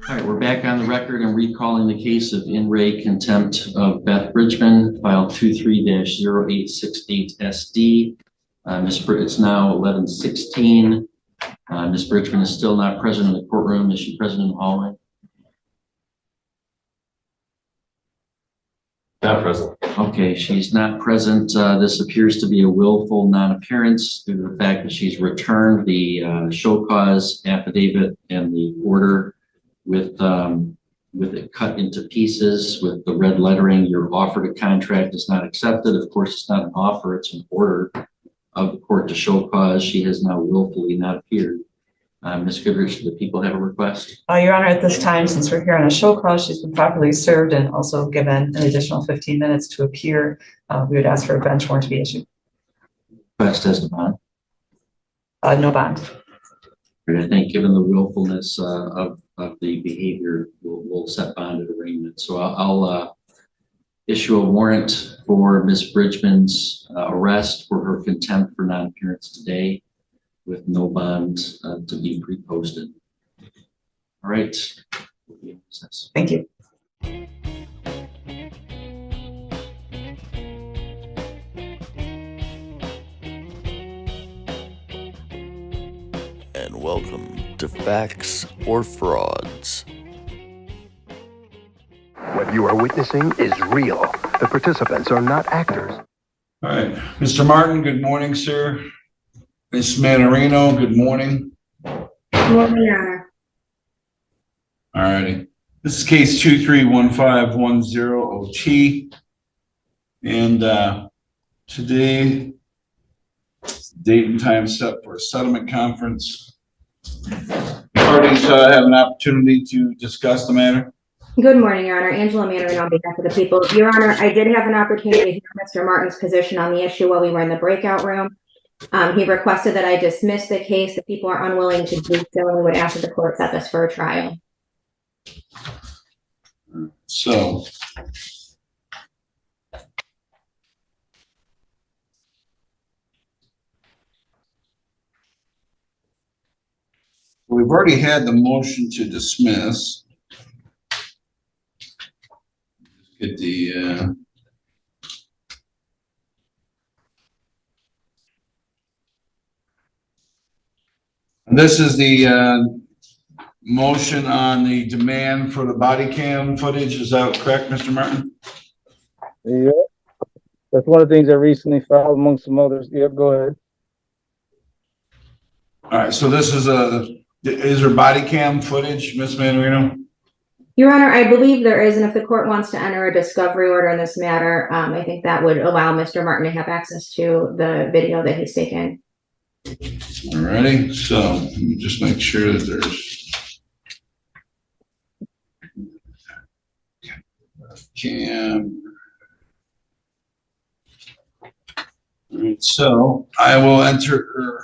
All right, we're back on the record and recalling the case of in re contempt of Beth Bridgman, file 23-0868SD. It's now 11:16. Ms. Bridgman is still not present in the courtroom. Is she present in the hallway? Not present. Okay, she's not present. This appears to be a willful non-appearance due to the fact that she's returned the show cause affidavit and the order with it cut into pieces with the red lettering. Your offer to contract is not accepted. Of course, it's not an offer, it's an order of the court to show cause. She has now willfully not appeared. Ms. Goodrich, do the people have a request? Your Honor, at this time, since we're here on a show cause, she's been properly served and also given an additional 15 minutes to appear. We would ask for a bench warrant to be issued. Request as to bond? No bond. And I think given the willfulness of the behavior, we'll set bonded arraignment. So I'll issue a warrant for Ms. Bridgman's arrest for her contempt for non-appearance today, with no bond to be pre-posted. All right. Thank you. And welcome to Facts or Frauds. What you are witnessing is real. The participants are not actors. All right. Mr. Martin, good morning, sir. Ms. Manarino, good morning. Good morning, Your Honor. All righty. This is case 231510OT. And today, date and time set for a settlement conference. Parties have an opportunity to discuss the matter. Good morning, Your Honor. Angela Manning on behalf of the people. Your Honor, I did have an opportunity to hear Mr. Martin's position on the issue while we were in the breakout room. He requested that I dismiss the case. The people are unwilling to do so, and we would ask that the court set this for a trial. So, we've already had the motion to dismiss. Get the this is the motion on the demand for the body cam footage. Is that correct, Mr. Martin? Yeah, that's one of the things I recently filed among some others. Yep, go ahead. All right, so this is there body cam footage, Ms. Manarino? Your Honor, I believe there is, and if the court wants to enter a discovery order in this matter, I think that would allow Mr. Martin to have access to the video that he's taken. All righty, so let me just make sure that there's cam. All right, so I will enter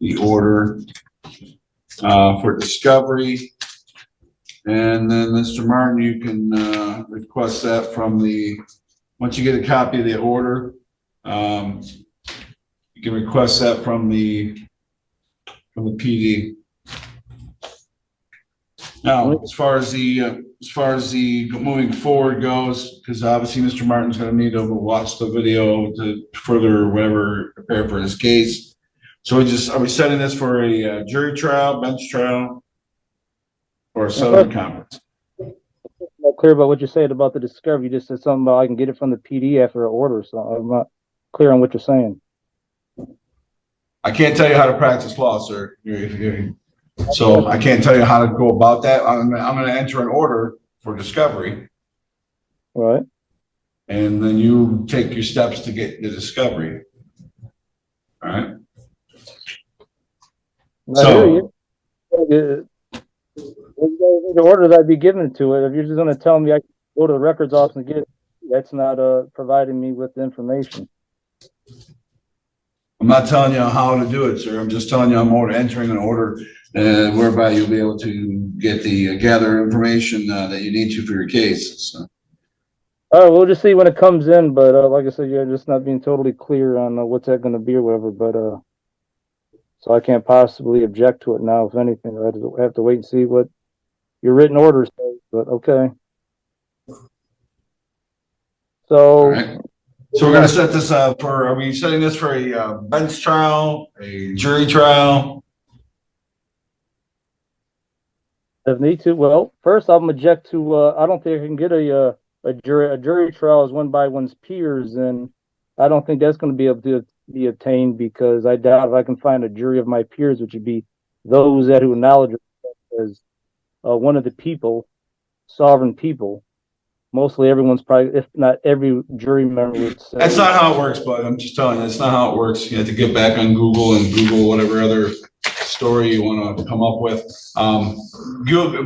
the order for discovery, and then Mr. Martin, you can request that from once you get a copy of the order, you can request that from the PD. Now, as far as the moving forward goes, because obviously Mr. Martin's going to need to watch the video to further whatever prepare for his case. So are we setting this for a jury trial, bench trial, or a settlement conference? I'm not clear about what you said about the discovery. You just said something about I can get it from the PD after an order, so I'm not clear on what you're saying. I can't tell you how to practice law, sir. So I can't tell you how to go about that. I'm going to enter an order for discovery. Right. And then you take your steps to get the discovery. All right. So the order that I'd be given to it, if you're just going to tell me I can go to the records office and get it, that's not providing me with the information. I'm not telling you how to do it, sir. I'm just telling you I'm entering an order whereby you'll be able to get the gather information that you need to for your case. So. All right, we'll just see when it comes in, but like I said, you're just not being totally clear on what's that going to be or whatever. But so I can't possibly object to it now. If anything, I have to wait and see what your written order says. But okay. So, All right. So we're gonna set this up for, are we setting this for a bench trial, a jury trial? if need to, well, first I'm object to. I don't think I can get a jury. A jury trial is won by one's peers, and I don't think that's going to be able to be obtained because I doubt if I can find a jury of my peers, which would be those that who acknowledge as one of the people, sovereign people. Mostly everyone's probably, if not every jury member would say. That's not how it works, bud. I'm just telling you, that's not how it works. You have to get back on Google and Google whatever other story you want to come up with.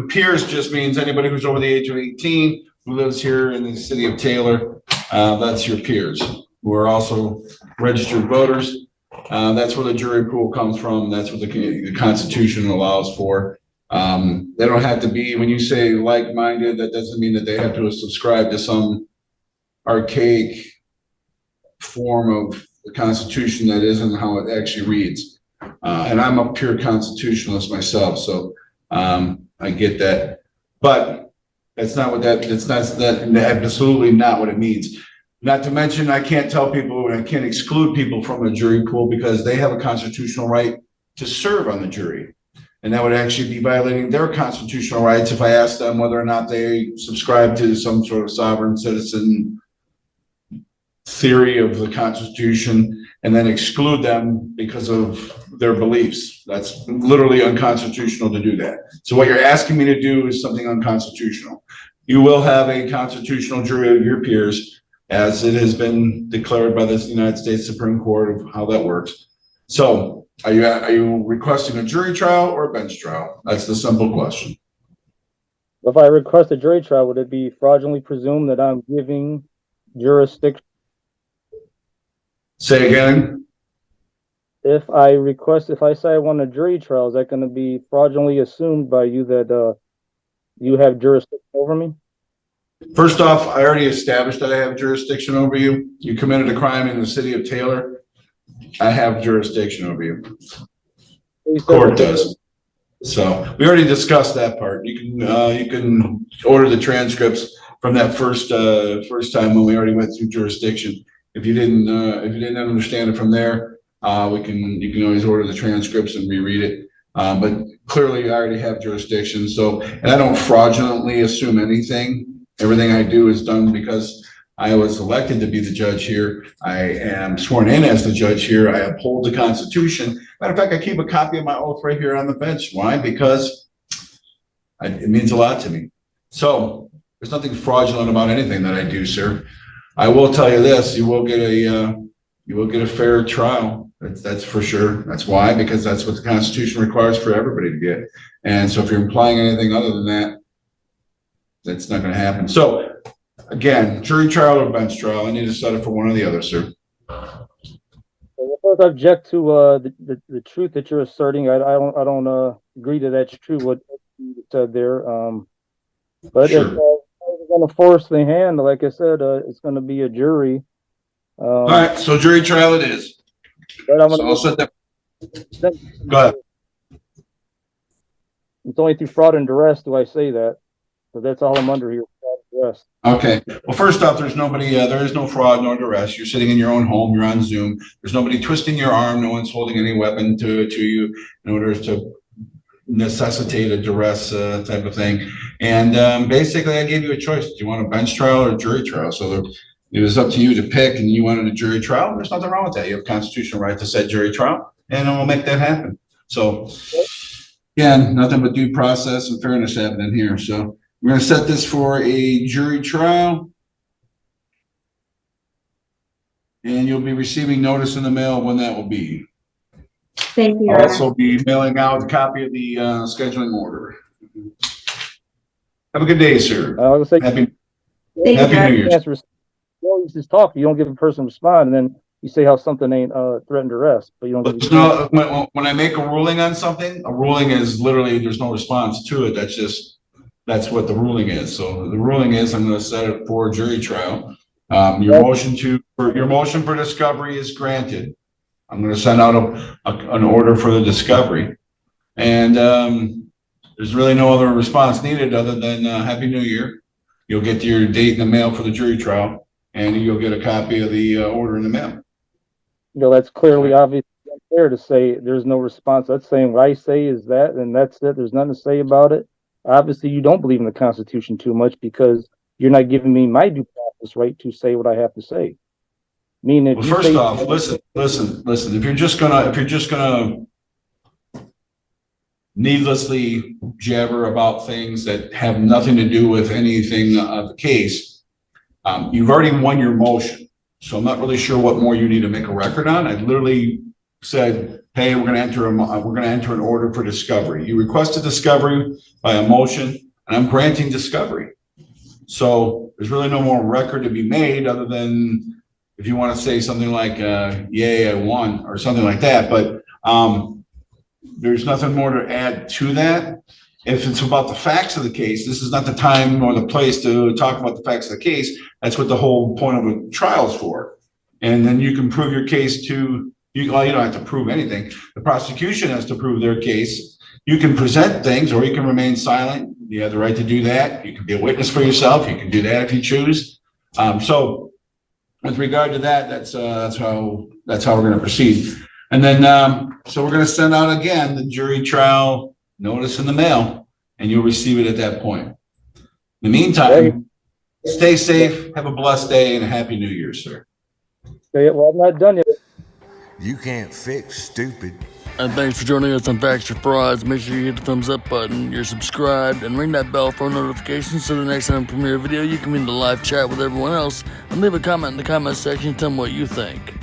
Peers just means anybody who's over the age of 18 who lives here in the city of Taylor. That's your peers who are also registered voters. That's where the jury pool comes from. That's what the Constitution allows for. They don't have to be, when you say like-minded, that doesn't mean that they have to subscribe to some archaic form of the Constitution that isn't how it actually reads. And I'm a pure constitutionalist myself, so I get that. But that's not what that's absolutely not what it means. Not to mention, I can't tell people, and I can't exclude people from a jury pool because they have a constitutional right to serve on the jury. And that would actually be violating their constitutional rights if I asked them whether or not they subscribe to some sort of sovereign citizen theory of the Constitution and then exclude them because of their beliefs. That's literally unconstitutional to do that. So what you're asking me to do is something unconstitutional. You will have a constitutional jury of your peers, as it has been declared by the United States Supreme Court of how that works. So are you requesting a jury trial or a bench trial? That's the simple question. If I request a jury trial, would it be fraudulently presumed that I'm giving jurisdiction? Say again? If I say I want a jury trial, is that going to be fraudulently assumed by you that you have jurisdiction over me? First off, I already established that I have jurisdiction over you. You committed a crime in the city of Taylor. I have jurisdiction over you. Court does. So we already discussed that part. You can order the transcripts from that first time when we already went through jurisdiction. If you didn't understand it from there, you can always order the transcripts and reread it. But clearly, I already have jurisdiction. So, and I don't fraudulently assume anything. Everything I do is done because I was elected to be the judge here. I am sworn in as the judge here. I uphold the Constitution. Matter of fact, I keep a copy of my oath right here on the bench. Why? Because it means a lot to me. So there's nothing fraudulent about anything that I do, sir. I will tell you this: you will get a fair trial. That's for sure. That's why, because that's what the Constitution requires for everybody to get. And so if you're implying anything other than that, that's not going to happen. So again, jury trial or bench trial, I need to set it for one or the other, sir. Well, first, I object to the truth that you're asserting. I don't agree that that's true what you said there. But sure. If we're going to force the hand, like I said, it's going to be a jury. All right, so jury trial it is. So I'll set that. Go ahead. It's only through fraud and duress do I say that. So that's all I'm under here. Yes. Okay. Well, first off, there's nobody, there is no fraud nor duress. You're sitting in your own home. You're on Zoom. There's nobody twisting your arm. No one's holding any weapon to you in order to necessitate a duress type of thing. And basically, I gave you a choice. Do you want a bench trial or a jury trial? So it was up to you to pick, and you wanted a jury trial. There's nothing wrong with that. You have a constitutional right to set jury trial, and we'll make that happen. So, again, nothing but due process and fairness happening here. So we're going to set this for a jury trial, and you'll be receiving notice in the mail when that will be. Thank you. I'll also be mailing out a copy of the scheduling order. Have a good day, sir. Happy New Year. You just talk. You don't give a person a respond, and then you say how something ain't threatened to arrest, but you don't. When I make a ruling on something, a ruling is literally there's no response to it. That's just that's what the ruling is. So the ruling is I'm going to set it for jury trial. Your motion for discovery is granted. I'm going to send out an order for the discovery, and there's really no other response needed other than Happy New Year. You'll get your date in the mail for the jury trial, and you'll get a copy of the order in the mail. That's clearly obvious there to say there's no response. That's saying what I say is that, and that's it. There's nothing to say about it. Obviously, you don't believe in the Constitution too much because you're not giving me my due process right to say what I have to say. Meaning, well, first off, listen. If you're just gonna needlessly jabber about things that have nothing to do with anything of the case, you've already won your motion. So I'm not really sure what more you need to make a record on. I literally said, hey, we're going to enter an order for discovery. You requested discovery by a motion, and I'm granting discovery. So there's really no more record to be made other than if you want to say something like, yay, I won, or something like that. But there's nothing more to add to that. If it's about the facts of the case, this is not the time or the place to talk about the facts of the case. That's what the whole point of a trial is for. And then you can prove your case to, you don't have to prove anything. The prosecution has to prove their case. You can present things or you can remain silent. You have the right to do that. You can be a witness for yourself. You can do that if you choose. So with regard to that, that's how we're going to proceed. And then, so we're going to send out again the jury trial notice in the mail, and you'll receive it at that point. In the meantime, stay safe, have a blessed day, and a happy New Year, sir. Okay, well, I'm not done yet. You can't fix stupid. And thanks for joining us on Facts or Frauds. Make sure you hit the thumbs up button, you're subscribed, and ring that bell for notifications so the next time I premiere a video, you can be in the live chat with everyone else and leave a comment in the comment section. Tell me what you think.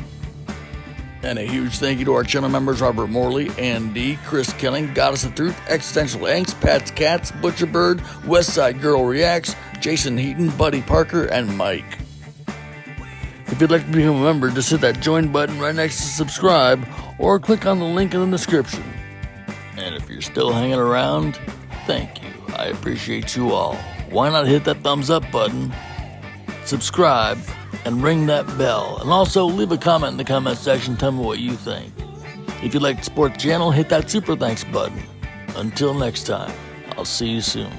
And a huge thank you to our channel members Robert Morley, Andy, Chris Kelling, Goddess of Truth, Existential Angst, Pat's Cats, Butcherbird, Westside Girl Reacts, Jason Heaton, Buddy Parker, and Mike. If you'd like to become a member, just hit that join button right next to subscribe or click on the link in the description. And if you're still hanging around, thank you. I appreciate you all. Why not hit that thumbs up button, subscribe, and ring that bell. And also leave a comment in the comment section. Tell me what you think. If you'd like to support the channel, hit that super thanks button. Until next time, I'll see you soon.